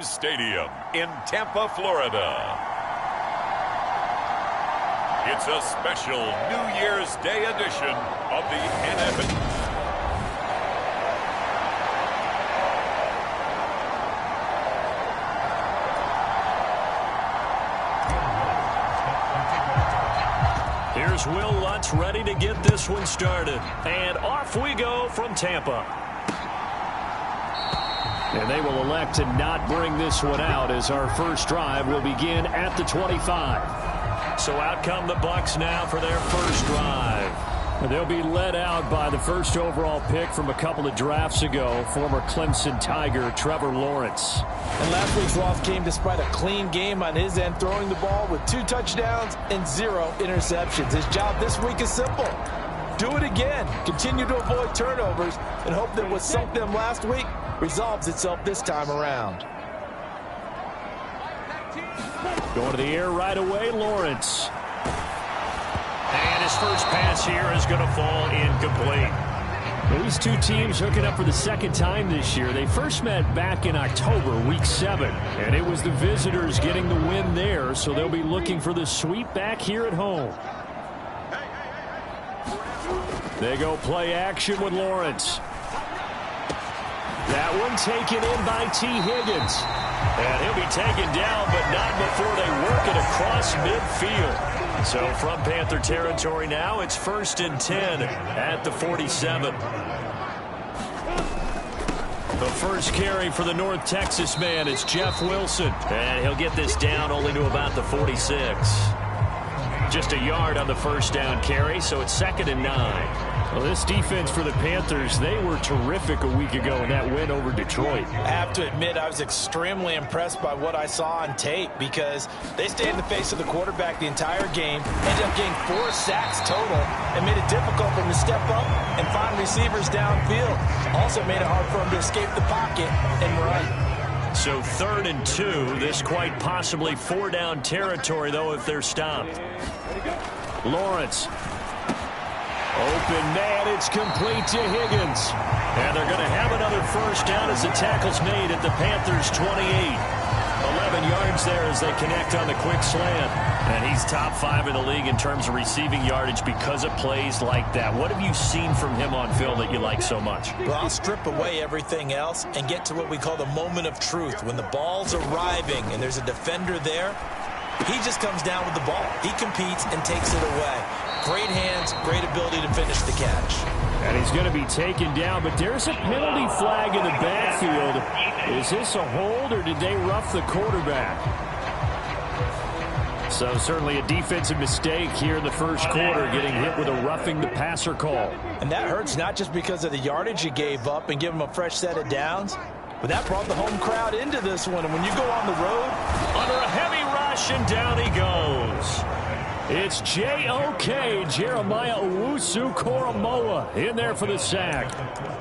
Stadium in Tampa, Florida. It's a special New Year's Day edition of the NFL. Here's Will Lutz ready to get this one started. And off we go from Tampa. And they will elect to not bring this one out as our first drive will begin at the 25. So out come the Bucs now for their first drive. They'll be led out by the first overall pick from a couple of drafts ago, former Clemson Tiger Trevor Lawrence. And last week's loss came despite a clean game on his end, throwing the ball with 2 touchdowns and 0 interceptions. His job this week is simple. Do it again. Continue to avoid turnovers and hope that what sunk them last week resolves itself this time around. Going to the air right away, Lawrence. And his first pass here is going to fall incomplete. These two teams hooking up for the second time this year. They first met back in October, week 7. And it was the visitors getting the win there, so they'll be looking for the sweep back here at home. They go play action with Lawrence. That one taken in by T. Higgins. And he'll be taken down, but not before they work it across midfield. So from Panther territory now, it's 1st and 10 at the 47. The first carry for the North Texas man is Jeff Wilson. And he'll get this down only to about the 46. Just a yard on the first down carry, so it's 2nd and 9. Well, this defense for the Panthers, they were terrific a week ago in that win over Detroit. I have to admit, I was extremely impressed by what I saw on tape because they stayed in the face of the quarterback the entire game, ended up getting 4 sacks total, and made it difficult for him to step up and find receivers downfield. Also made it hard for him to escape the pocket and run. So 3rd and 2, this quite possibly 4-down territory, though, if they're stopped. Lawrence. Open man, it's complete to Higgins. And they're going to have another first down as the tackle's made at the Panthers' 28. 11 yards there as they connect on the quick slant. And he's top 5 in the league in terms of receiving yardage because of plays like that. What have you seen from him on film that you like so much? Well, I'll strip away everything else and get to what we call the moment of truth. When the ball's arriving and there's a defender there, he just comes down with the ball. He competes and takes it away. Great hands, great ability to finish the catch. And he's going to be taken down, but there's a penalty flag in the backfield. Is this a hold, or did they rough the quarterback? So certainly a defensive mistake here in the first quarter, getting hit with a roughing the passer call. And that hurts not just because of the yardage you gave up and give them a fresh set of downs, but that brought the home crowd into this one. And when you go on the road, under a heavy rush, and down he goes. It's J.O.K. Jeremiah Owusu-Koramoah in there for the sack.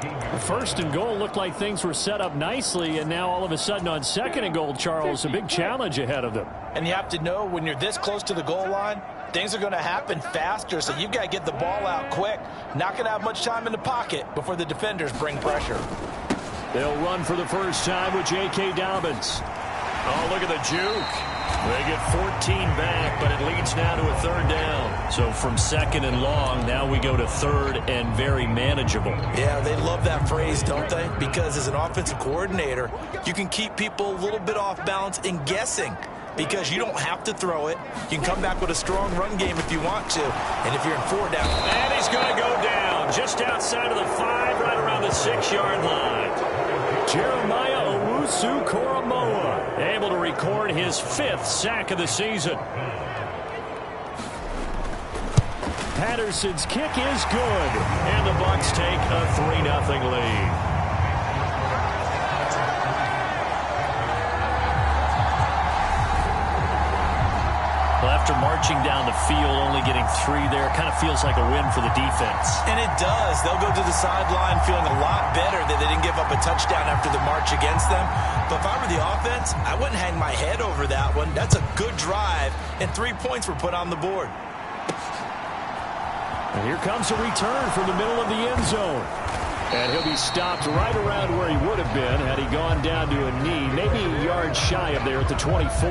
The 1st and goal looked like things were set up nicely, and now all of a sudden on 2nd and goal, Charles, a big challenge ahead of them. And you have to know when you're this close to the goal line, things are going to happen faster, so you've got to get the ball out quick. Not going to have much time in the pocket before the defenders bring pressure. They'll run for the first time with J.K. Dobbins. Oh, look at the juke. They get 14 back, but it leads now to a 3rd down. So from 2nd and long, now we go to 3rd and very manageable. Yeah, they love that phrase, don't they? Because as an offensive coordinator, you can keep people a little bit off balance and guessing because you don't have to throw it. You can come back with a strong run game if you want to. And if you're in 4 down. And he's going to go down just outside of the 5, right around the 6-yard line. Jeremiah Owusu-Koramoah able to record his 5th sack of the season. Patterson's kick is good, and the Bucs take a 3-0 lead. Well, after marching down the field, only getting 3 there, kind of feels like a win for the defense. And it does. They'll go to the sideline feeling a lot better that they didn't give up a touchdown after the march against them. But if I were the offense, I wouldn't hang my head over that one. That's a good drive, and 3 points were put on the board. And here comes a return from the middle of the end zone. And he'll be stopped right around where he would have been had he gone down to a knee, maybe a yard shy of there at the 24.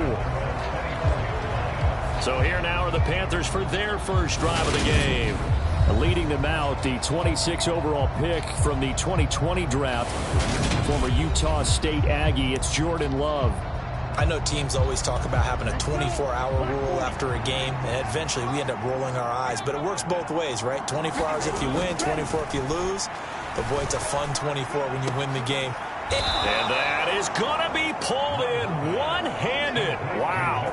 So here now are the Panthers for their first drive of the game. Leading them out, the 26 overall pick from the 2020 draft, former Utah State Aggie, it's Jordan Love. I know teams always talk about having a 24-hour rule after a game, and eventually we end up rolling our eyes. But it works both ways, right? 24 hours if you win, 24 if you lose. But, boy, it's a fun 24 when you win the game. And that is going to be pulled in one-handed. Wow.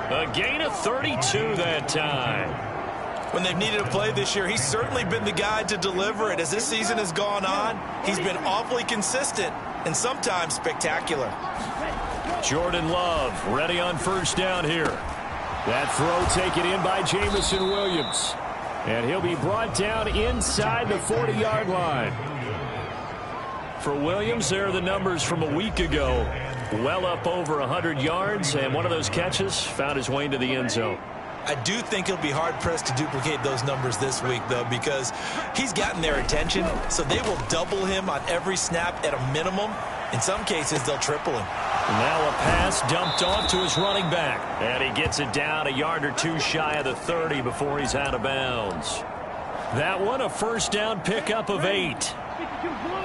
A gain of 32 that time. When they've needed a play this year, he's certainly been the guy to deliver it. As this season has gone on, he's been awfully consistent and sometimes spectacular. Jordan Love ready on first down here. That throw taken in by Jameson Williams. And he'll be brought down inside the 40-yard line. For Williams, there are the numbers from a week ago. Well up over 100 yards, and one of those catches found his way into the end zone. I do think he'll be hard-pressed to duplicate those numbers this week, though, because he's gotten their attention, so they will double him on every snap at a minimum. In some cases, they'll triple him. Now a pass dumped off to his running back. And he gets it down a yard or two shy of the 30 before he's out of bounds. That one a first down pickup of 8.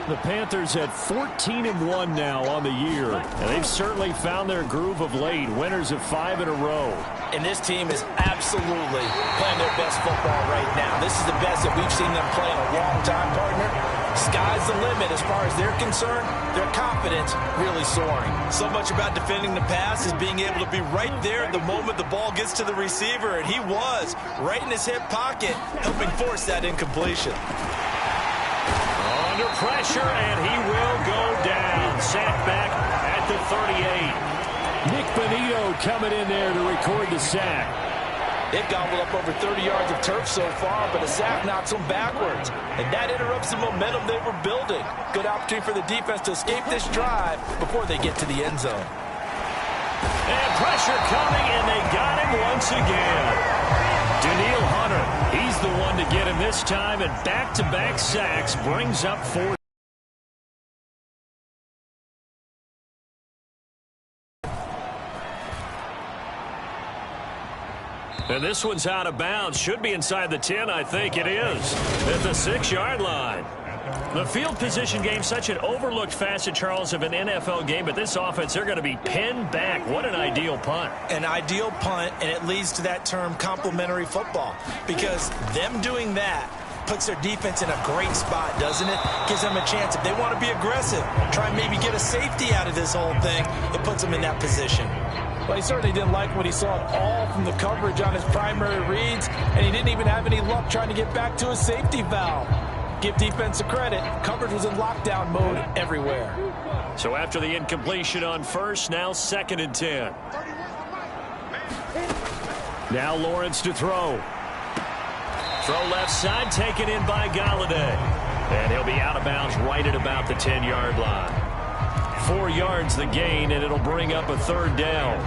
The Panthers at 14-1 now on the year. And they've certainly found their groove of late. Winners of 5 in a row. And this team is absolutely playing their best football right now. This is the best that we've seen them play in a long time, partner. Sky's the limit as far as they're concerned. Their confidence really soaring. So much about defending the pass is being able to be right there the moment the ball gets to the receiver, and he was right in his hip pocket, helping force that incompletion. Under pressure, and he will go down. Sacked back at the 38. Nick Bonito coming in there to record the sack. They've gobbled up over 30 yards of turf so far, but a sack knocks them backwards. And that interrupts the momentum they were building. Good opportunity for the defense to escape this drive before they get to the end zone. And pressure coming, and they got him once again. Daniil Hunter, he's the one to get him this time, and back-to-back sacks brings up 4. And this one's out of bounds. Should be inside the 10, I think it is. At the 6-yard line. The field position game, such an overlooked facet, Charles, of an NFL game. But this offense, they're going to be pinned back. What an ideal punt. An ideal punt, and it leads to that term complementary football. Because them doing that puts their defense in a great spot, doesn't it? Gives them a chance. If they want to be aggressive, try and maybe get a safety out of this whole thing, it puts them in that position. Well, he certainly didn't like what he saw at all from the coverage on his primary reads, and he didn't even have any luck trying to get back to his safety valve. Give defense a credit. Coverage was in lockdown mode everywhere. So after the incompletion on first, now 2nd and 10. Now Lawrence to throw. Throw left side, taken in by Galladay. And he'll be out of bounds right at about the 10-yard line. 4 yards the gain, and it'll bring up a 3rd down.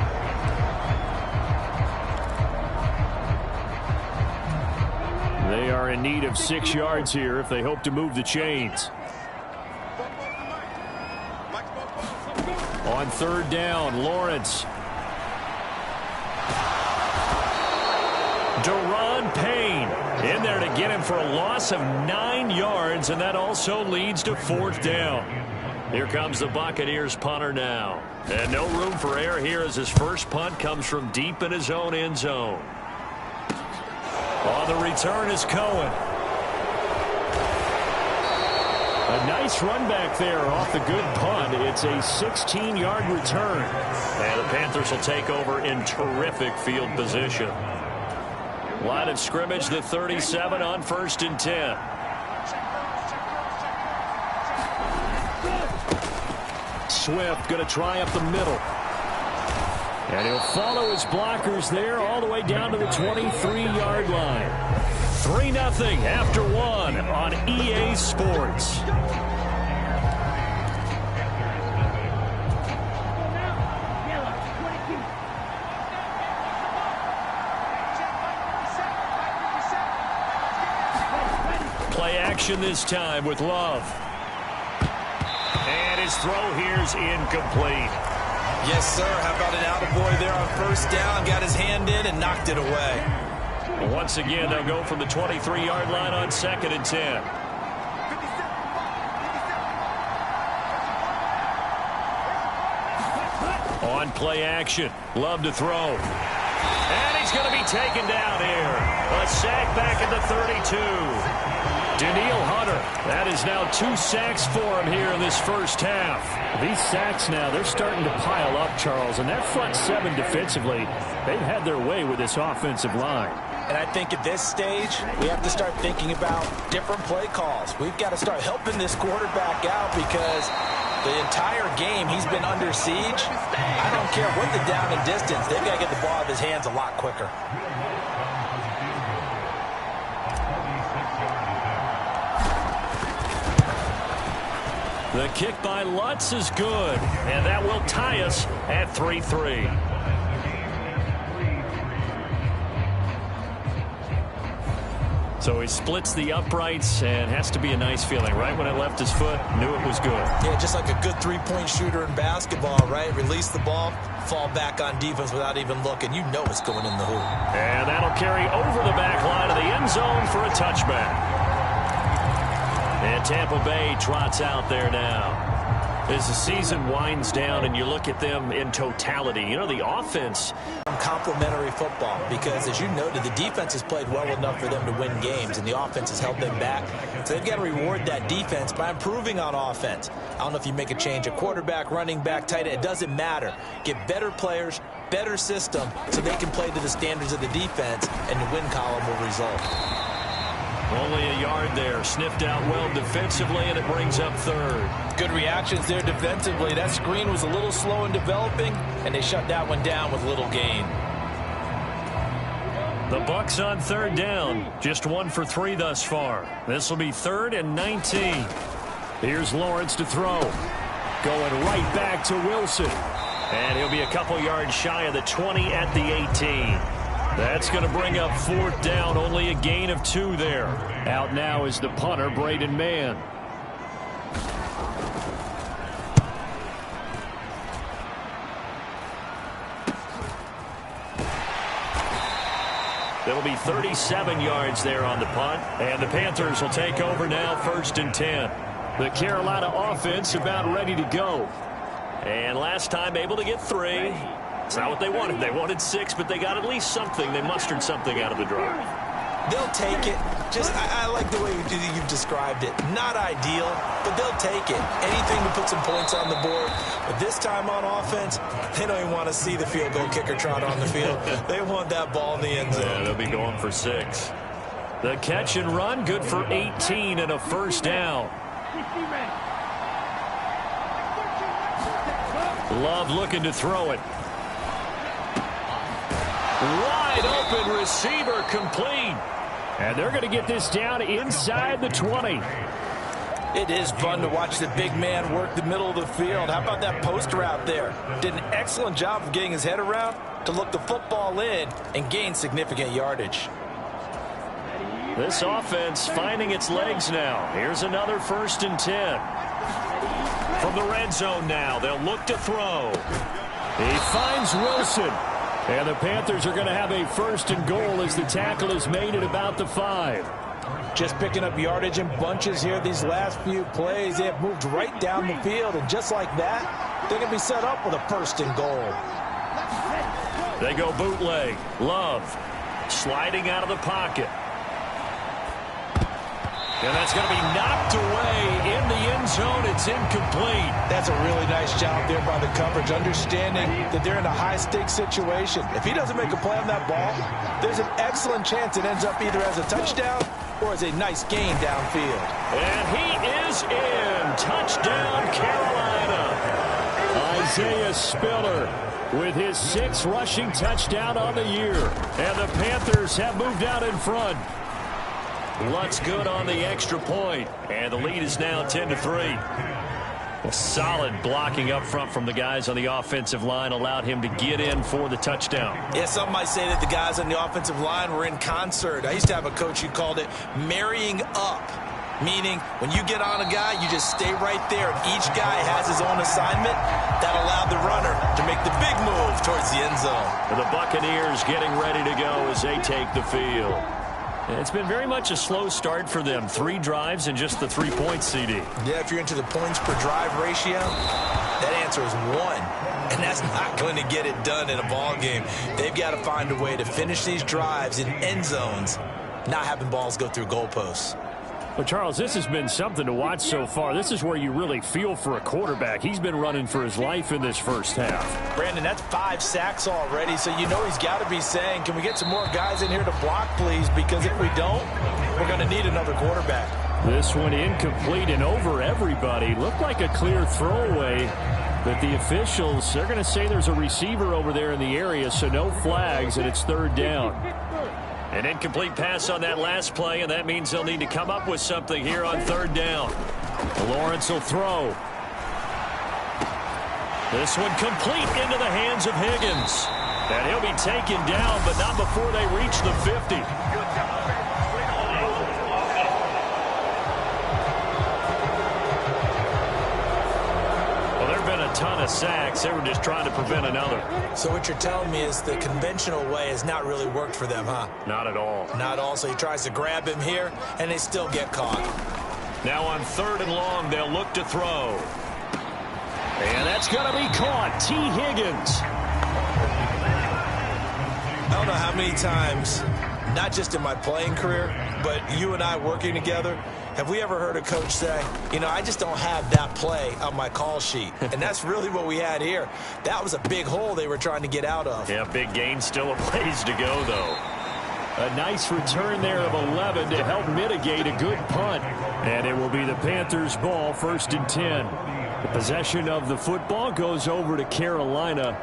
They are in need of 6 yards here if they hope to move the chains. On 3rd down, Lawrence. Daron Payne in there to get him for a loss of 9 yards, and that also leads to 4th down. Here comes the Buccaneers punter now. And no room for error here as his first punt comes from deep in his own end zone. On the return is Cohen. A nice run back there off the good punt. It's a 16-yard return. And the Panthers will take over in terrific field position. Line of scrimmage, the 37 on 1st and 10. Swift going to try up the middle. And he'll follow his blockers there all the way down to the 23-yard line. 3-0 after 1 on EA Sports. Play action this time with Love. His throw here's incomplete. Yes, sir. How about an attaboy there on first down? Got his hand in and knocked it away. Once again, they'll go from the 23-yard line on 2nd and 10. On play action. Love to throw. And he's going to be taken down here. A sack back at the 32. Daniil Hunter. That is now 2 sacks for him here in this first half. These sacks now, they're starting to pile up, Charles. And that front 7 defensively, they've had their way with this offensive line. And I think at this stage, we have to start thinking about different play calls. We've got to start helping this quarterback out because the entire game he's been under siege. I don't care what the down and distance. They've got to get the ball out of his hands a lot quicker. The kick by Lutz is good, and that will tie us at 3-3. So he splits the uprights, and has to be a nice feeling. Right when it left his foot, knew it was good. Yeah, just like a good three-point shooter in basketball, right? Release the ball, fall back on defense without even looking. You know it's going in the hoop. And that'll carry over the back line of the end zone for a touchback. And Tampa Bay trots out there now. As the season winds down and you look at them in totality, you know, the offense. Complementary football because, as you noted, the defense has played well enough for them to win games, and the offense has held them back. So they've got to reward that defense by improving on offense. I don't know if you make a change at quarterback, running back, tight end. It doesn't matter. Get better players, better system, so they can play to the standards of the defense, and the win column will result. Only a yard there. Sniffed out well defensively, and it brings up 3rd. Good reactions there defensively. That screen was a little slow in developing, and they shut that one down with little gain. The Bucs on 3rd down. Just 1 for 3 thus far. This will be 3rd and 19. Here's Lawrence to throw. Going right back to Wilson. And he'll be a couple yards shy of the 20 at the 18. That's going to bring up 4th down. Only a gain of 2 there. Out now is the punter, Braden Mann. That'll be 37 yards there on the punt. And the Panthers will take over now, 1st and 10. The Carolina offense about ready to go. And last time able to get 3. It's not what they wanted. They wanted 6, but they got at least something. They mustered something out of the drive. They'll take it. I like the way you've described it. Not ideal, but they'll take it. Anything to put some points on the board. But this time on offense, they don't even want to see the field goal kicker trot on the field. They want that ball in the end zone. Yeah, they'll be going for 6. The catch and run, good for 18 and a 1st down. Love looking to throw it. Wide open receiver, complete. And they're going to get this down inside the 20. It is fun to watch the big man work the middle of the field. How about that post route there? Did an excellent job of getting his head around to look the football in and gain significant yardage. This offense finding its legs now. Here's another 1st and 10. From the red zone now, they'll look to throw. He finds Wilson. And the Panthers are going to have a 1st and goal as the tackle is made at about the 5. Just picking up yardage in bunches here these last few plays. They have moved right down the field, and just like that, they're going to be set up with a 1st and goal. They go bootleg. Love sliding out of the pocket. And that's going to be knocked away in the end zone. It's incomplete. That's a really nice job there by the coverage, understanding that they're in a high-stakes situation. If he doesn't make a play on that ball, there's an excellent chance it ends up either as a touchdown or as a nice gain downfield. And he is in. Touchdown, Carolina. Isaiah Spiller with his 6th rushing touchdown on the year. And the Panthers have moved out in front. Lutz good on the extra point, and the lead is now 10-3. Well, solid blocking up front from the guys on the offensive line allowed him to get in for the touchdown. Yeah, some might say that the guys on the offensive line were in concert. I used to have a coach who called it marrying up. Meaning, when you get on a guy, you just stay right there. And each guy has his own assignment. That allowed the runner to make the big move towards the end zone. The Buccaneers getting ready to go as they take the field. It's been very much a slow start for them. 3 drives and just the 3 points, CD. Yeah, if you're into the points per drive ratio, that answer is 1. And that's not going to get it done in a ball game. They've got to find a way to finish these drives in end zones, not having balls go through goalposts. Well, Charles, this has been something to watch so far. This is where you really feel for a quarterback. He's been running for his life in this first half. Brandon, that's 5 sacks already, so you know he's got to be saying, can we get some more guys in here to block, please? Because if we don't, we're going to need another quarterback. This one incomplete and over everybody. Looked like a clear throwaway, but the officials, they're going to say there's a receiver over there in the area, so no flags, and it's 3rd down. An incomplete pass on that last play, and that means they'll need to come up with something here on 3rd down. Lawrence will throw. This one complete into the hands of Higgins. And he'll be taken down, but not before they reach the 50. Well, there have been a ton of sacks. They were just trying to prevent another. So what you're telling me is the conventional way has not really worked for them, huh? Not at all. Not all. So he tries to grab him here, and they still get caught. Now on 3rd and long, they'll look to throw. And that's going to be caught. T. Higgins. I don't know how many times, not just in my playing career, but you and I working together, have we ever heard a coach say, you know, I just don't have that play on my call sheet. And that's really what we had here. That was a big hole they were trying to get out of. Yeah, big gain, still a ways to go, though. A nice return there of 11 to help mitigate a good punt. And it will be the Panthers' ball, 1st and 10. The possession of the football goes over to Carolina.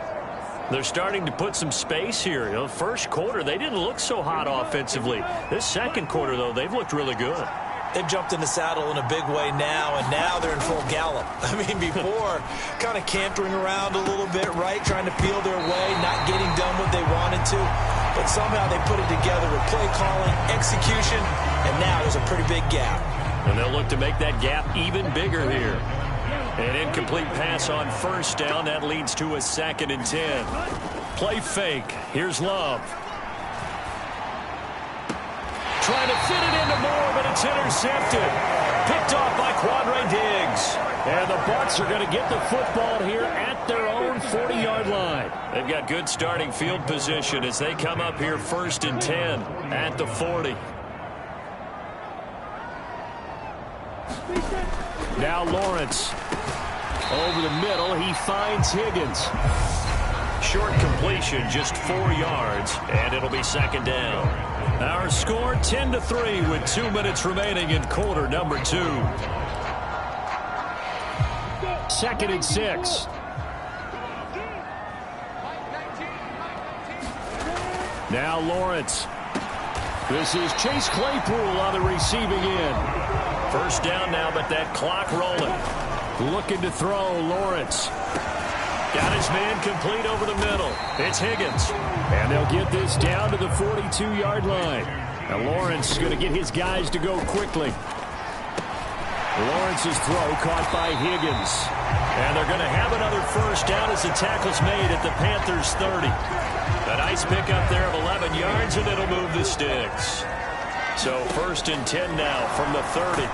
They're starting to put some space here. You know, first quarter, they didn't look so hot offensively. This second quarter, though, they've looked really good. They've jumped in the saddle in a big way now, and now they're in full gallop. I mean, before, kind of cantering around a little bit, right, trying to feel their way, not getting done what they wanted to. But somehow they put it together with play calling, execution, and now there's a pretty big gap. And they'll look to make that gap even bigger here. An incomplete pass on 1st down. That leads to a 2nd and 10. Play fake. Here's Love. Trying to fit it into Moore, but it's intercepted. Picked off by Quandre Diggs. And the Bucs are going to get the football here at their own 40-yard line. They've got good starting field position as they come up here 1st and 10 at the 40. Now Lawrence. Over the middle, he finds Higgins. Short completion, just 4 yards, and it'll be 2nd down. Our score 10-3 with 2 minutes remaining in quarter number 2. 2nd and 6. Now Lawrence. This is Chase Claypool on the receiving end. 1st down now, but that clock rolling. Looking to throw, Lawrence. Got his man complete over the middle. It's Higgins. And they'll get this down to the 42-yard line. Now Lawrence is going to get his guys to go quickly. Lawrence's throw caught by Higgins. And they're going to have another 1st down as the tackle's made at the Panthers' 30. A nice pickup there of 11 yards, and it'll move the sticks. So 1st and 10 now from the 30.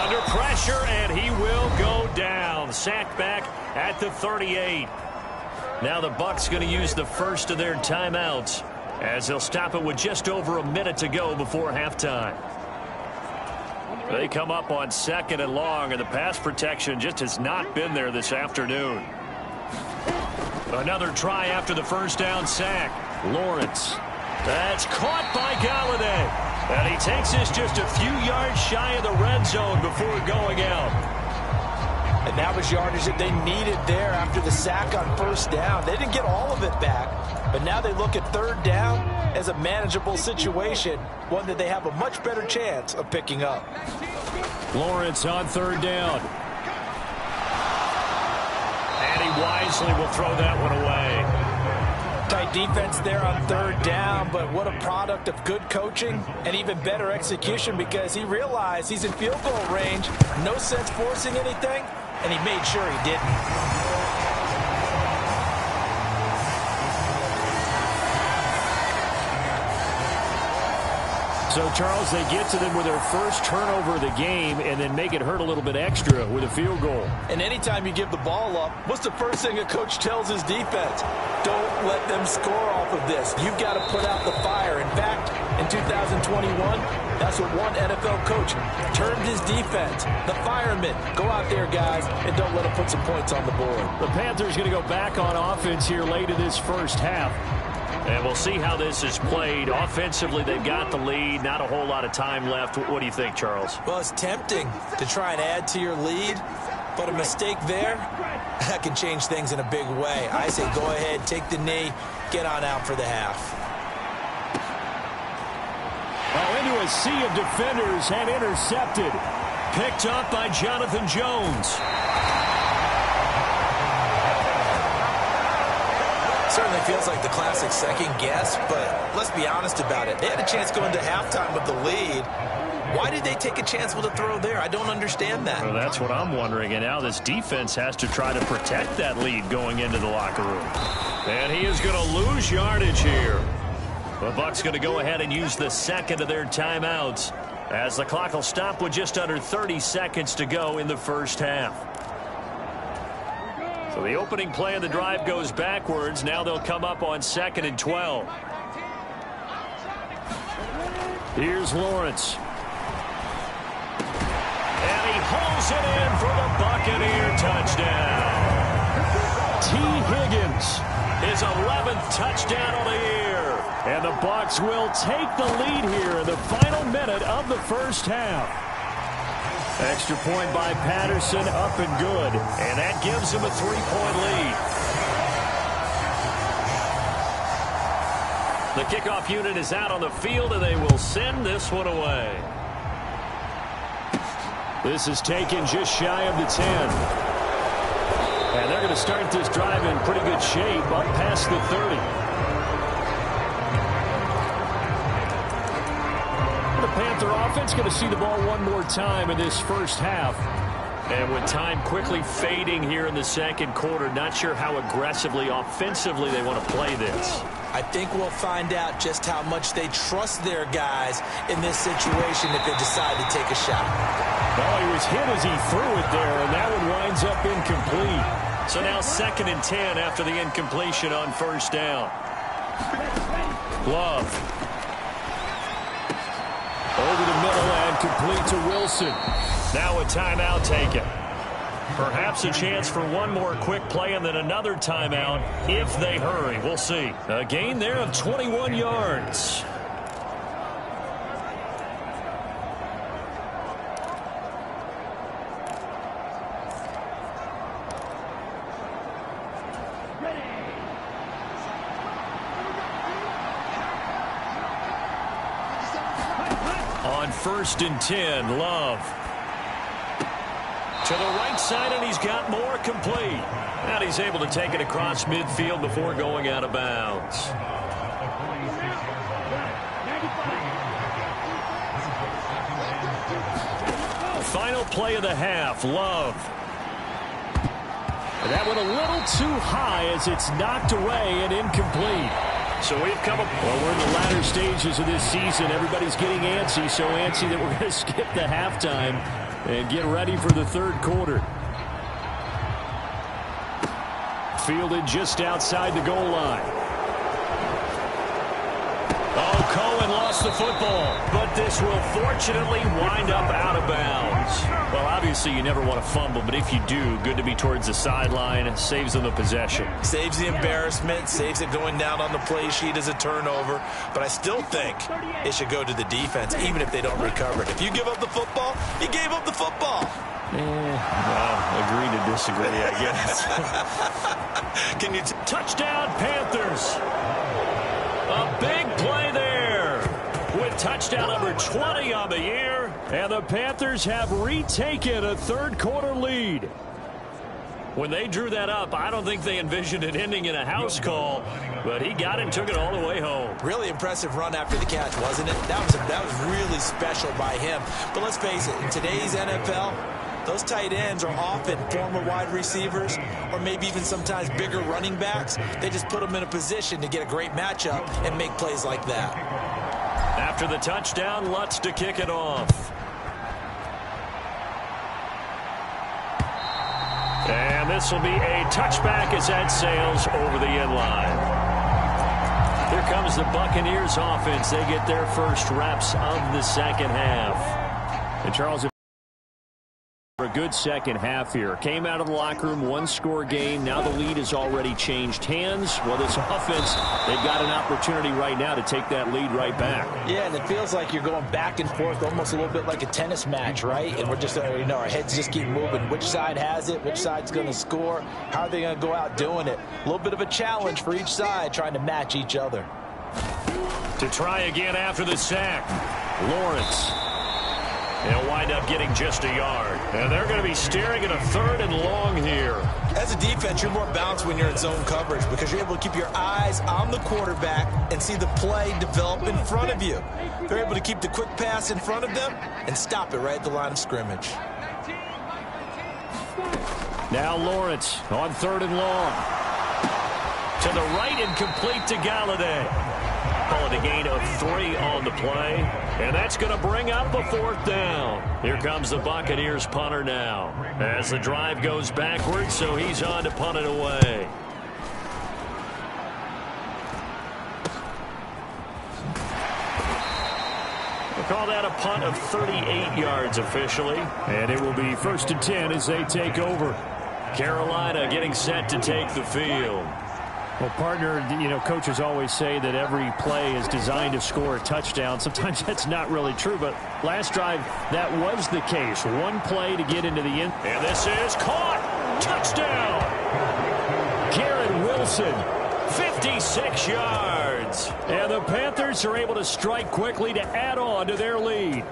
Under pressure, and he will go down. Sacked back at the 38. Now the Bucs going to use the first of their timeouts as they'll stop it with just over a minute to go before halftime. They come up on 2nd and long, and the pass protection just has not been there this afternoon. Another try after the 1st down sack. Lawrence. That's caught by Galladay. And he takes this just a few yards shy of the red zone before going out. And that was yardage that they needed there after the sack on 1st down. They didn't get all of it back, but now they look at 3rd down as a manageable situation, one that they have a much better chance of picking up. Lawrence on 3rd down. And he wisely will throw that one away. Tight defense there on third down, but what a product of good coaching and even better execution, because he realized he's in field goal range. No sense forcing anything, and he made sure he didn't. So, Charles, they get to them with their first turnover of the game and then make it hurt a little bit extra with a field goal. And anytime you give the ball up, what's the first thing a coach tells his defense? Don't let them score off of this. You've got to put out the fire. In fact, in 2021, that's what one NFL coach termed his defense. The firemen. Go out there, guys, and don't let them put some points on the board. The Panthers going to go back on offense here late in this first half. And we'll see how this is played. Offensively, they've got the lead. Not a whole lot of time left. What do you think, Charles? Well, it's tempting to try and add to your lead, but a mistake there, that can change things in a big way. I say go ahead, take the knee, get on out for the half. Oh, into a sea of defenders and intercepted. Picked up by Jonathan Jones. Certainly feels like the classic second guess, but let's be honest about it. They had a chance going to halftime with the lead. Why did they take a chance with a throw there? I don't understand that. Well, that's what I'm wondering. And now this defense has to try to protect that lead going into the locker room. And he is going to lose yardage here. The Bucs going to go ahead and use the second of their timeouts as the clock will stop with just under 30 seconds to go in the first half. So the opening play of the drive goes backwards. Now they'll come up on 2nd and 12. Here's Lawrence. And he holds it in for the Buccaneer touchdown. T. Higgins. His 11th touchdown of the year. And the Bucs will take the lead here in the final minute of the first half. Extra point by Patterson, up and good. And that gives him a 3-point lead. The kickoff unit is out on the field, and they will send this one away. This is taken just shy of the 10. And they're going to start this drive in pretty good shape, up past the 30. Panther offense going to see the ball one more time in this first half. And with time quickly fading here in the second quarter, not sure how aggressively, offensively they want to play this. I think we'll find out just how much they trust their guys in this situation if they decide to take a shot. Well, he was hit as he threw it there, and that one winds up incomplete. So now 2nd and 10 after the incompletion on first down. Love. Over the middle and complete to Wilson. Now a timeout taken. Perhaps a chance for one more quick play and then another timeout if they hurry. We'll see. A gain there of 21 yards. On 1st and 10, Love. To the right side, and he's got more complete. And he's able to take it across midfield before going out of bounds. Final play of the half, Love. That one a little too high as it's knocked away and incomplete. So we've come up. Well, we're in the latter stages of this season. Everybody's getting antsy, so antsy that we're going to skip the halftime and get ready for the third quarter. Fielded just outside the goal line. Oh, Cohen lost the football, but this will fortunately wind up out of bounds. Well, obviously you never want to fumble, but if you do, good to be towards the sideline. Saves them the possession. Saves the embarrassment, saves it going down on the play sheet as a turnover. But I still think it should go to the defense, even if they don't recover it. If you give up the football, you gave up the football. Well, agree to disagree, I guess. Can you touchdown, Panthers. A big play there with touchdown number 20 on the year. And the Panthers have retaken a third quarter lead. When they drew that up, I don't think they envisioned it ending in a house call, but he got it and took it all the way home. Really impressive run after the catch, wasn't it? That was really special by him. But let's face it, in today's NFL, those tight ends are often former wide receivers or maybe even sometimes bigger running backs. They just put them in a position to get a great matchup and make plays like that. After the touchdown, Lutz to kick it off. And this will be a touchback as that sails over the end line. Here comes the Buccaneers offense. They get their first reps of the second half. And Charles, a good second half here. Came out of the locker room, one-score game. Now the lead has already changed hands. Well, this offense, they've got an opportunity right now to take that lead right back. Yeah, and it feels like you're going back and forth almost a little bit like a tennis match, right? And we're just, our heads just keep moving. Which side has it? Which side's going to score? How are they going to go out doing it? A little bit of a challenge for each side trying to match each other. To try again after the sack, Lawrence. They'll wind up getting just a yard. And they're going to be staring at a 3rd and long here. As a defense, you're more balanced when you're in zone coverage because you're able to keep your eyes on the quarterback and see the play develop in front of you. They're able to keep the quick pass in front of them and stop it right at the line of scrimmage. Now Lawrence on 3rd and long. To the right and complete to Galladay. Call it a gain of 3 on the play. And that's going to bring up a 4th down. Here comes the Buccaneers punter now. As the drive goes backwards, so he's on to punt it away. We'll call that a punt of 38 yards officially. And it will be 1st and 10 as they take over. Carolina getting set to take the field. Well, partner, coaches always say that every play is designed to score a touchdown. Sometimes that's not really true, but last drive, that was the case. One play to get into the end. And this is caught. Touchdown. Garrett Wilson, 56 yards. And the Panthers are able to strike quickly to add on to their lead.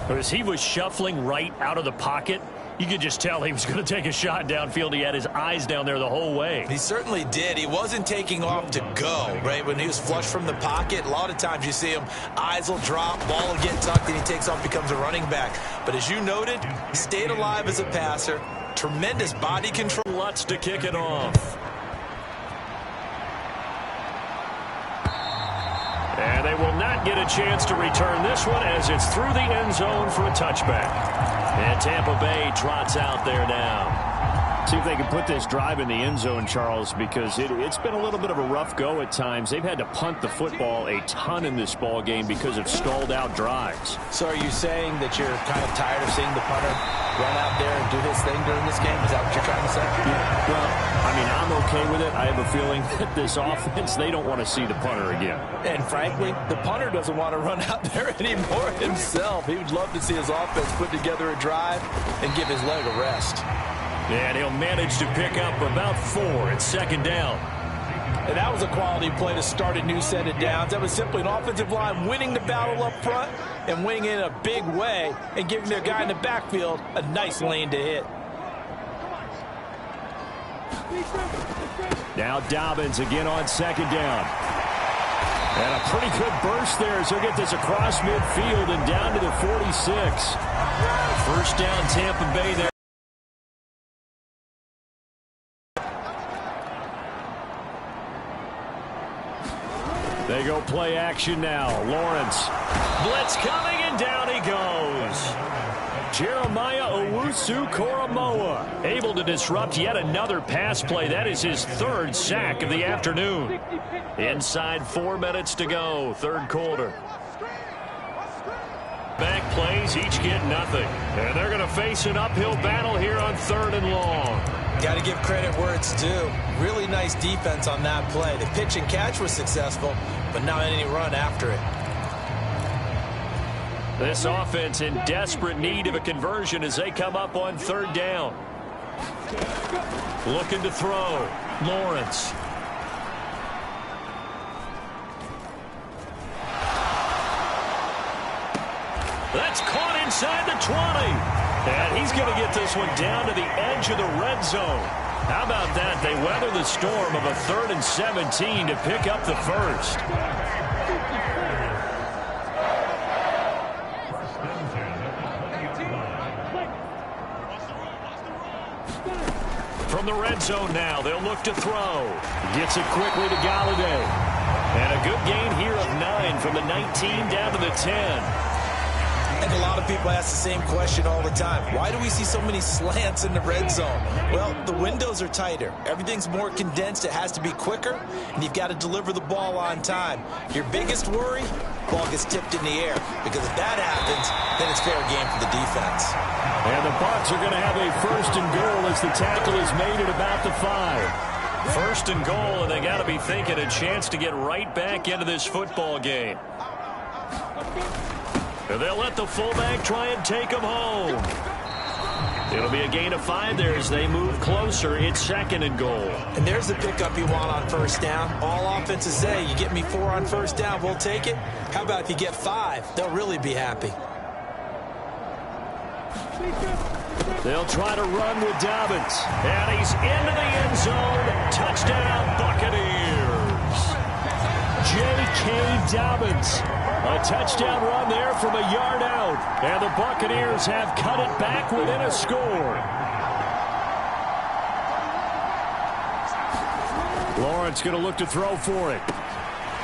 As he was shuffling right out of the pocket, you could just tell he was going to take a shot downfield. He had his eyes down there the whole way. He certainly did. He wasn't taking off to go, right? When he was flush from the pocket, a lot of times you see him, eyes will drop, ball will get tucked, and he takes off, becomes a running back. But as you noted, he stayed alive as a passer. Tremendous body control. Lutz to kick it off. And they will not get a chance to return this one as it's through the end zone for a touchback. And Tampa Bay trots out there now. See if they can put this drive in the end zone, Charles, because it's been a little bit of a rough go at times. They've had to punt the football a ton in this ball game because of stalled out drives. So are you saying that you're kind of tired of seeing the punter run out there and do his thing during this game? Is that what you're trying to say? Yeah. Well, I mean, I'm okay with it. I have a feeling that this offense, they don't want to see the punter again. And frankly, the punter doesn't want to run out there anymore himself. He would love to see his offense put together a drive and give his leg a rest. And he'll manage to pick up about 4 at 2nd down. And that was a quality play to start a new set of downs. That was simply an offensive line winning the battle up front and winning in a big way and giving their guy in the backfield a nice lane to hit. Now Dobbins again on 2nd down. And a pretty good burst there as he'll get this across midfield and down to the 46. 1st down, Tampa Bay there. They go play action now. Lawrence. Blitz coming, and down he goes. Jeremiah Owusu-Koramoah able to disrupt yet another pass play. That is his 3rd sack of the afternoon. Inside 4 minutes to go, 3rd quarter. Back plays, each get nothing. And they're going to face an uphill battle here on 3rd and long. Got to give credit where it's due. Really nice defense on that play. The pitch and catch was successful, but not any run after it. This offense in desperate need of a conversion as they come up on 3rd down. Looking to throw. Lawrence. That's caught inside the 20. And he's going to get this one down to the edge of the red zone. How about that? They weather the storm of a 3rd and 17 to pick up the first. From the red zone now, they'll look to throw. Gets it quickly to Galladay. And a good gain here of 9 from the 19 down to the 10. And a lot of people ask the same question all the time. Why do we see so many slants in the red zone? Well, the windows are tighter. Everything's more condensed. It has to be quicker, and you've got to deliver the ball on time. Your biggest worry, ball gets tipped in the air, because if that happens, then it's fair game for the defense. And the Bucs are going to have a 1st and goal as the tackle is made at about the 5. 1st and goal, and they got to be thinking a chance to get right back into this football game. And they'll let the fullback try and take him home. It'll be a gain of 5 there as they move closer. It's 2nd and goal. And there's the pickup you want on 1st down. All offenses say, you get me 4 on 1st down, we'll take it. How about if you get 5? They'll really be happy. They'll try to run with Dobbins. And he's into the end zone. Touchdown, Buccaneers. J.K. Dobbins. A touchdown run there from a yard out. And the Buccaneers have cut it back within a score. Lawrence going to look to throw for it.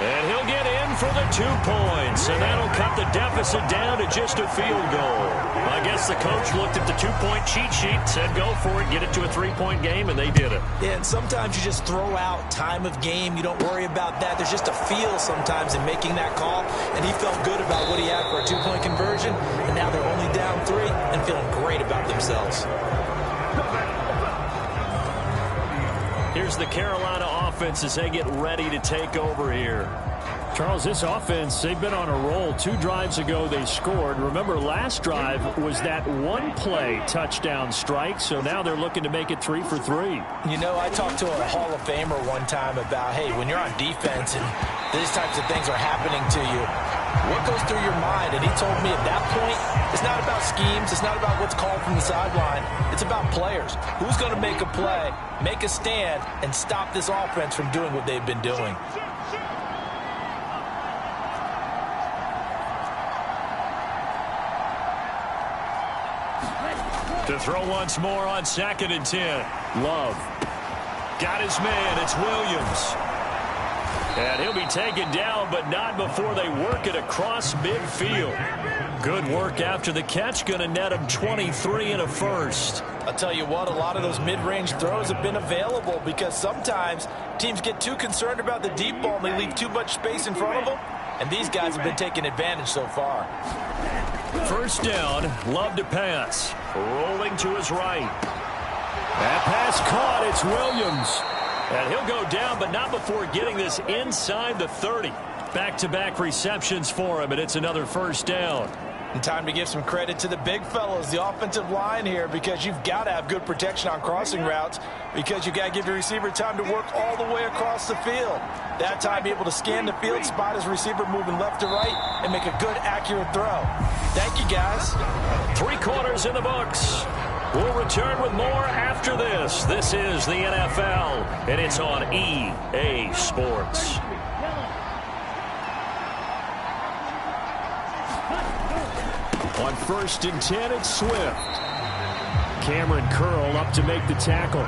And he'll get in for the 2 points. And that'll cut the deficit down to just a field goal. I guess the coach looked at the 2-point cheat sheet, said go for it, get it to a 3-point game, and they did it. Yeah, and sometimes you just throw out time of game. You don't worry about that. There's just a feel sometimes in making that call. And he felt good about what he had for a 2-point conversion. And now they're only down 3 and feeling great about themselves. Here's the Carolina offense as they get ready to take over here. Charles, this offense, they've been on a roll. 2 drives ago, they scored. Remember, last drive was that 1-play touchdown strike, so now they're looking to make it 3 for 3. You know, I talked to a Hall of Famer one time about, hey, when you're on defense and these types of things are happening to you, what goes through your mind? And he told me at that point, it's not about schemes. It's not about what's called from the sideline. It's about players. Who's going to make a play, make a stand, and stop this offense from doing what they've been doing? To throw once more on 2nd and 10. Love. Got his man. It's Williams. And he'll be taken down, but not before they work it across midfield. Good work after the catch. Going to net him 23 and a first. I'll tell you what, a lot of those mid-range throws have been available because sometimes teams get too concerned about the deep ball and they leave too much space in front of them. And these guys have been taking advantage so far. 1st down, Love to pass. Rolling to his right. That pass caught. It's Williams. And he'll go down, but not before getting this inside the 30. Back-to-back receptions for him, and it's another 1st down. And time to give some credit to the big fellows, the offensive line here, because you've got to have good protection on crossing routes because you've got to give your receiver time to work all the way across the field. That time, be able to scan the field, spot his receiver moving left to right, and make a good, accurate throw. Thank you, guys. 3 quarters in the books. We'll return with more after this. This is the NFL, and it's on EA Sports. On 1st and 10, it's Swift. Cameron Curl up to make the tackle.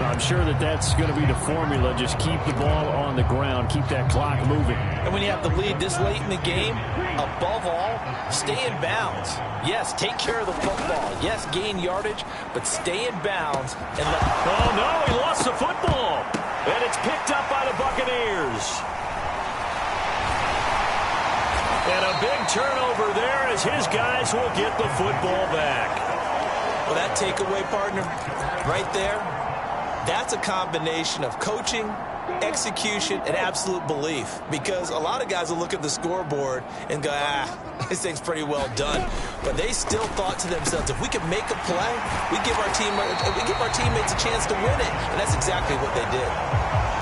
I'm sure that's going to be the formula. Just keep the ball on the ground. Keep that clock moving. And when you have the lead this late in the game, above all, stay in bounds. Yes, take care of the football. Yes, gain yardage, but stay in bounds and let... Oh, no, he lost the football. And it's picked up by the Buccaneers. And a big turnover there as his guys will get the football back. Well, that takeaway, partner, right there, that's a combination of coaching, execution, and absolute belief. Because a lot of guys will look at the scoreboard and go, this thing's pretty well done. But they still thought to themselves, if we can make a play, we give our teammates a chance to win it. And that's exactly what they did.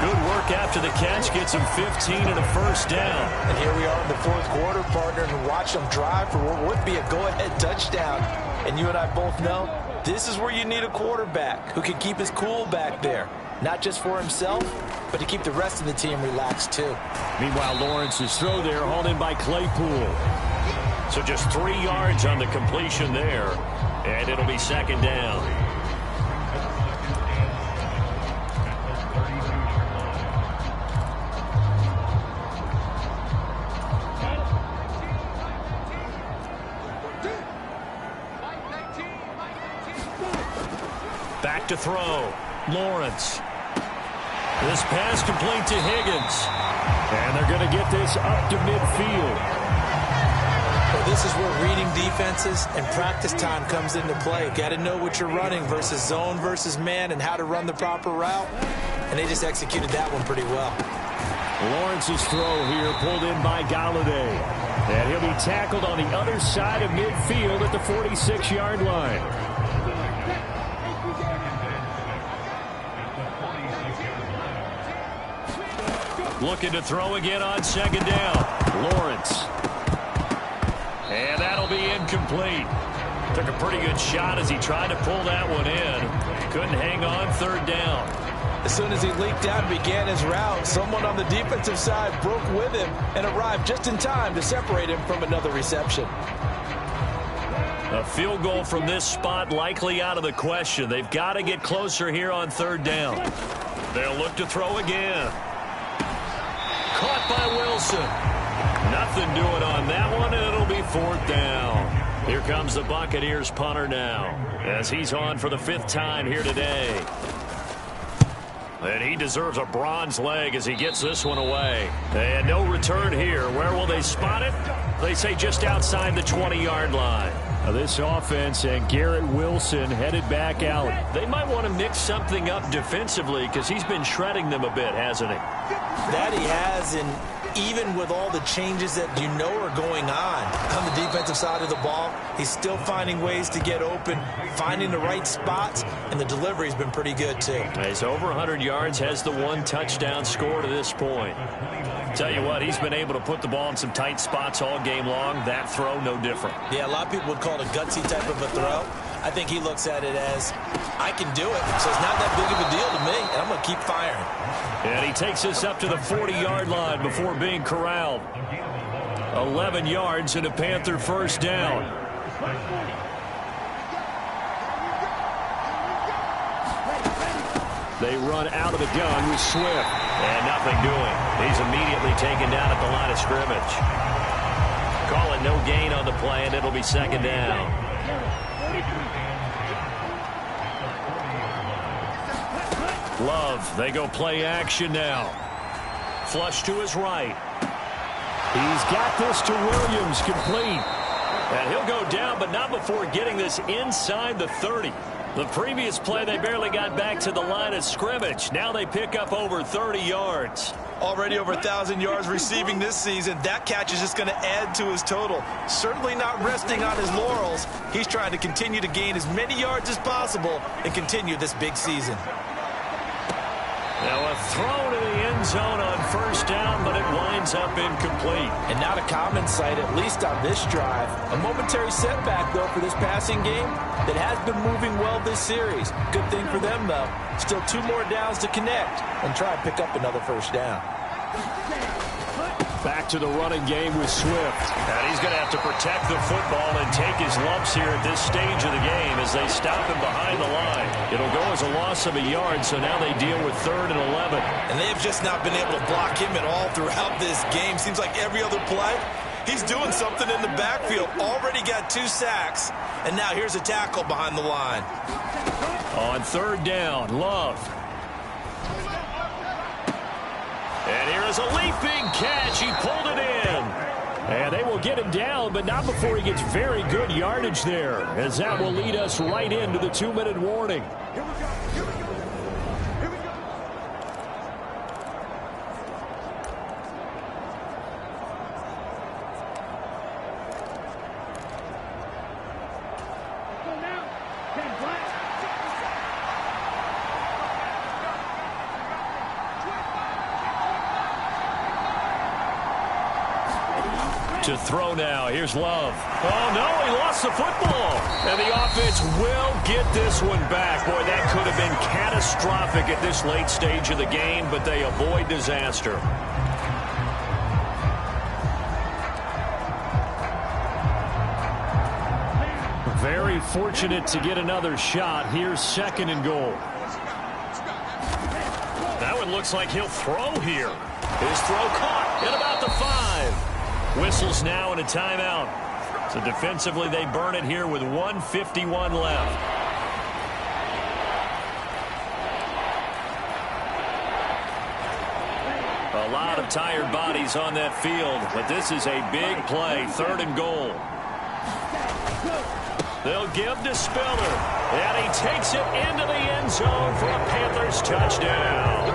Good work after the catch. Gets him 15 and a first down. And here we are in the fourth quarter, partner, and watch them drive for what would be a go-ahead touchdown. And you and I both know this is where you need a quarterback who can keep his cool back there. Not just for himself, but to keep the rest of the team relaxed, too. Meanwhile, Lawrence's throw there hauled in by Claypool. So just 3 yards on the completion there. And it'll be second down. Back to throw. Lawrence. This pass complete to Higgins. And they're going to get this up to midfield. Well, this is where reading defenses and practice time comes into play. Got to know what you're running versus zone versus man and how to run the proper route. And they just executed that one pretty well. Lawrence's throw here pulled in by Galladay. And he'll be tackled on the other side of midfield at the 46-yard line. Looking to throw again on second down. Lawrence. And that'll be incomplete. Took a pretty good shot as he tried to pull that one in. Couldn't hang on third down. As soon as he leaked out and began his route, someone on the defensive side broke with him and arrived just in time to separate him from another reception. A field goal from this spot likely out of the question. They've got to get closer here on third down. They'll look to throw again. Caught by Wilson. Nothing doing on that one, and it'll be fourth down. Here comes the Buccaneers punter now, as he's on for the 5th time here today. And he deserves a bronze leg as he gets this one away. And no return here. Where will they spot it? They say just outside the 20-yard line. Now this offense and Garrett Wilson headed back out. They might want to mix something up defensively because he's been shredding them a bit, hasn't he? That he has, and even with all the changes that you know are going on the defensive side of the ball, he's still finding ways to get open, finding the right spots, and the delivery's been pretty good too. He's over 100 yards, has the 1 touchdown score to this point. Tell you what, he's been able to put the ball in some tight spots all game long. That throw, no different. Yeah, a lot of people would call it a gutsy type of a throw. I think he looks at it as, I can do it, so it's not that big of a deal to me, and I'm going to keep firing. And he takes us up to the 40-yard line before being corralled. 11 yards and a Panther first down. They run out of the gun with Swift. And nothing doing. He's immediately taken down at the line of scrimmage. Call it no gain on the play, and it'll be second down. Love, they go play action now. Flush to his right. He's got this to Williams, complete. And he'll go down, but not before getting this inside the 30. The previous play, they barely got back to the line of scrimmage. Now they pick up over 30 yards. Already over 1,000 yards receiving this season. That catch is just going to add to his total. Certainly not resting on his laurels. He's trying to continue to gain as many yards as possible and continue this big season. Now a throw to the end zone on first down, but it winds up incomplete. And not a common sight, at least on this drive. A momentary setback, though, for this passing game that has been moving well this series. Good thing for them, though. Still 2 more downs to connect and try and pick up another first down. Back to the running game with Swift. And he's going to have to protect the football and take his lumps here at this stage of the game as they stop him behind the line. It'll go as a loss of a yard, so now they deal with 3rd and 11. And they have just not been able to block him at all throughout this game. Seems like every other play, he's doing something in the backfield. Already got 2 sacks, and now here's a tackle behind the line. On 3rd down, Love. And here is a leaping catch. He pulled it in. And they will get him down, but not before he gets very good yardage there, as that will lead us right into the 2-minute warning. To throw now. Here's Love. Oh, no, he lost the football. And the offense will get this one back. Boy, that could have been catastrophic at this late stage of the game, but they avoid disaster. Very fortunate to get another shot. Here's 2nd and goal. That one looks like he'll throw here. His throw caught at about the 5. Whistles now and a timeout. So defensively they burn it here with 1:51 left. A lot of tired bodies on that field, but this is a big play. 3rd and goal. They'll give to Spiller, and he takes it into the end zone for a Panthers touchdown.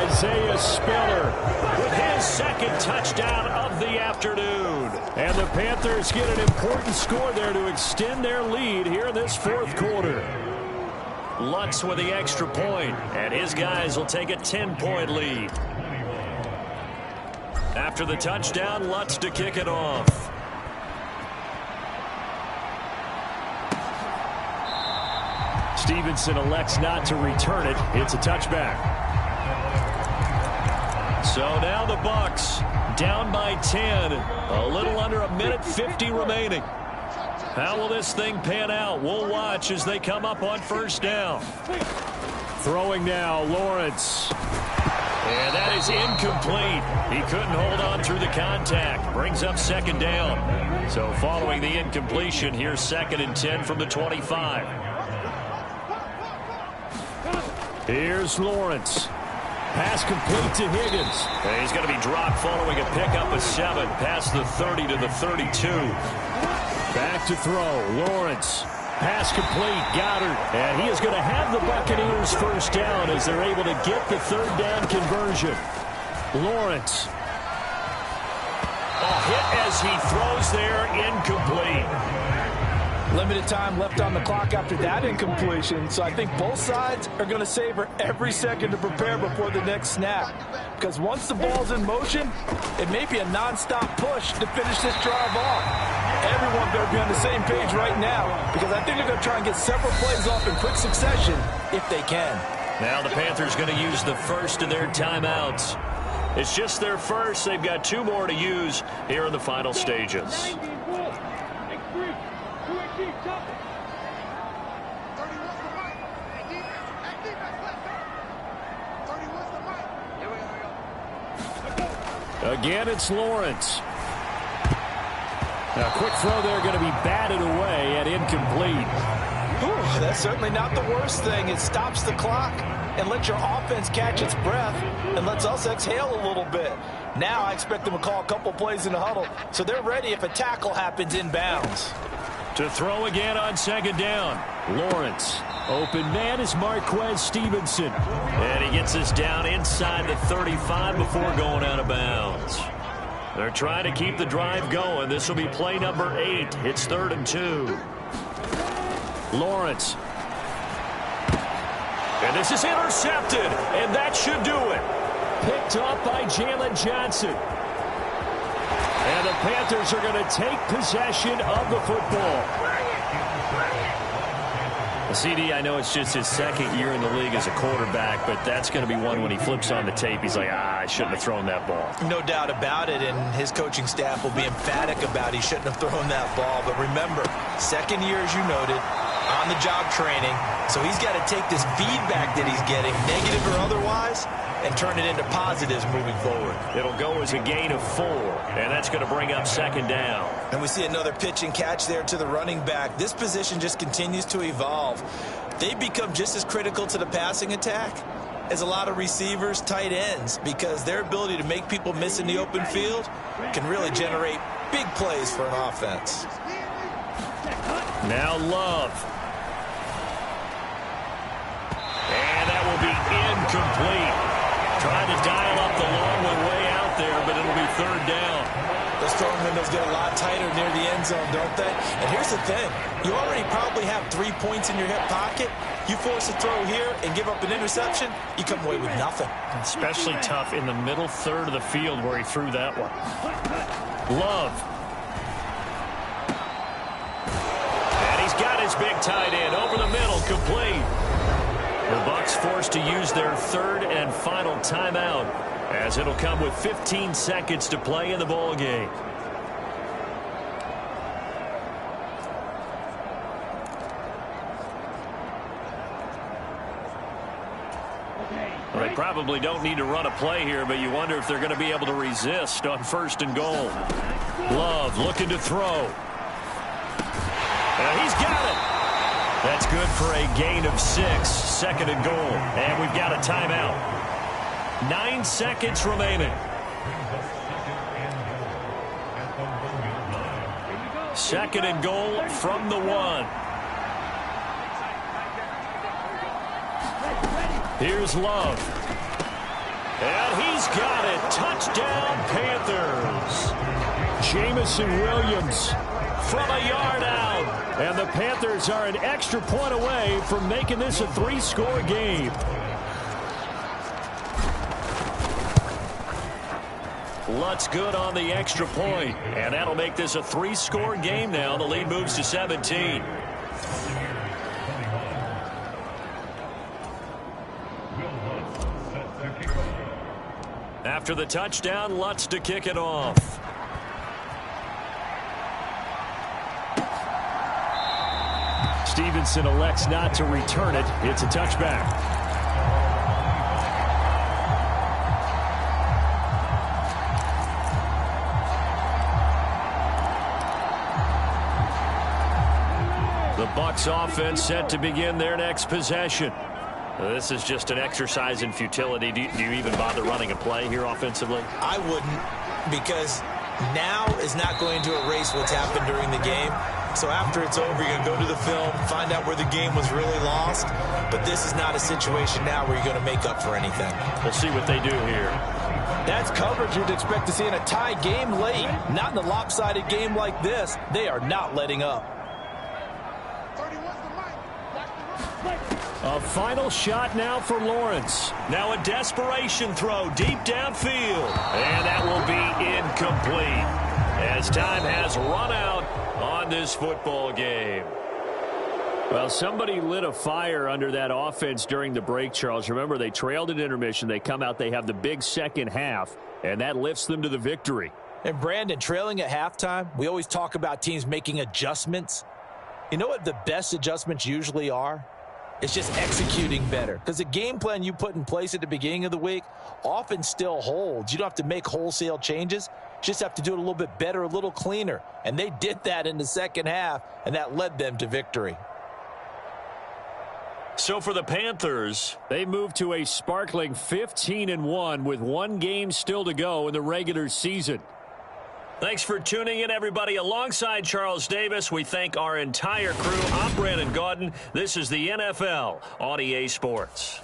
Isaiah Spiller With his 2nd touchdown of the afternoon. And the Panthers get an important score there to extend their lead here in this 4th quarter. Lutz with the extra point, and his guys will take a 10-point lead. After the touchdown, Lutz to kick it off. Stevenson elects not to return it. It's a touchback. So now the Bucs down by 10. A little under a minute 50 remaining. How will this thing pan out? We'll watch as they come up on 1st down. Throwing now, Lawrence. And that is incomplete. He couldn't hold on through the contact. Brings up 2nd down. So following the incompletion, here's 2nd and 10 from the 25. Here's Lawrence. Pass complete to Higgins. And he's going to be dropped following a pickup of 7 past the 30 to the 32. Back to throw. Lawrence. Pass complete. Goddard. And he is going to have the Buccaneers 1st down as they're able to get the 3rd down conversion. Lawrence. A hit as he throws there, incomplete. Limited time left on the clock after that incompletion, so I think both sides are going to savor every second to prepare before the next snap. Because once the ball's in motion, it may be a non-stop push to finish this drive off. Everyone better be on the same page right now, because I think they're going to try and get several plays off in quick succession if they can. Now the Panthers going to use the first of their timeouts. It's just their first. They've got 2 more to use here in the final stages. Again, it's Lawrence. A quick throw there going to be batted away and incomplete. Whew, that's certainly not the worst thing. It stops the clock and lets your offense catch its breath and lets us exhale a little bit. Now I expect them to call a couple plays in the huddle, so they're ready if a tackle happens inbounds. To throw again on 2nd down. Lawrence. Open man is Marquez Stevenson. And he gets us down inside the 35 before going out of bounds. They're trying to keep the drive going. This will be play number 8. It's 3rd and 2. Lawrence. And this is intercepted, and that should do it. Picked up by Jalen Johnson. And the Panthers are going to take possession of the football. CD, I know it's just his 2nd year in the league as a quarterback, but that's going to be one when he flips on the tape. He's like, I shouldn't have thrown that ball. No doubt about it, and his coaching staff will be emphatic about he shouldn't have thrown that ball. But remember, 2nd year, as you noted, on-the-job training. So he's got to take this feedback that he's getting, negative or otherwise, and turn it into positives moving forward. It'll go as a gain of 4, and that's going to bring up 2nd down. And we see another pitch and catch there to the running back. This position just continues to evolve. They've become just as critical to the passing attack as a lot of receivers, tight ends, because their ability to make people miss in the open field can really generate big plays for an offense. Now Love. And that will be incomplete. Trying to dial up the long one way out there, but it'll be 3rd down. Those throwing windows get a lot tighter near the end zone, don't they? And here's the thing. You already probably have 3 points in your hip pocket. You force a throw here and give up an interception, you come away with nothing. Especially tough in the middle 3rd of the field where he threw that one. Love. And he's got his big tight end over the middle, complete. The Bucs forced to use their third and final timeout, as it'll come with 15 seconds to play in the ball game. Well, they probably don't need to run a play here, but you wonder if they're going to be able to resist on 1st and goal. Love looking to throw. And he's got it. That's good for a gain of 6, 2nd and goal. And we've got a timeout. 9 seconds remaining. 2nd and goal from the 1. Here's Love. And he's got it. Touchdown, Panthers. Jamison Williams From a yard out. And the Panthers are an extra point away from making this a 3-score game. Lutz good on the extra point. And that'll make this a 3-score game now. The lead moves to 17. After the touchdown, Lutz to kick it off. Stevenson elects not to return it. It's a touchback. The Bucs offense set to begin their next possession. This is just an exercise in futility. Do you even bother running a play here offensively? I wouldn't, because now is not going to erase what's happened during the game. So after it's over, you're going to go to the film, find out where the game was really lost. But this is not a situation now where you're going to make up for anything. We'll see what they do here. That's coverage you'd expect to see in a tie game late. Not in a lopsided game like this. They are not letting up. A final shot now for Lawrence. Now a desperation throw deep downfield. And that will be incomplete, as time has run out on this football game. Well, somebody lit a fire under that offense during the break, Charles. Remember, they trailed at intermission. They come out, they have the big second half, and that lifts them to the victory. And Brandon, trailing at halftime, we always talk about teams making adjustments. You know what the best adjustments usually are? It's just executing better. Because the game plan you put in place at the beginning of the week often still holds. You don't have to make wholesale changes. You just have to do it a little bit better, a little cleaner. And they did that in the second half, and that led them to victory. So for the Panthers, they move to a sparkling 15-1 with 1 game still to go in the regular season. thanks for tuning in, everybody. Alongside Charles Davis, we thank our entire crew. I'm Brandon Gaudin. This is the NFL on EA Sports.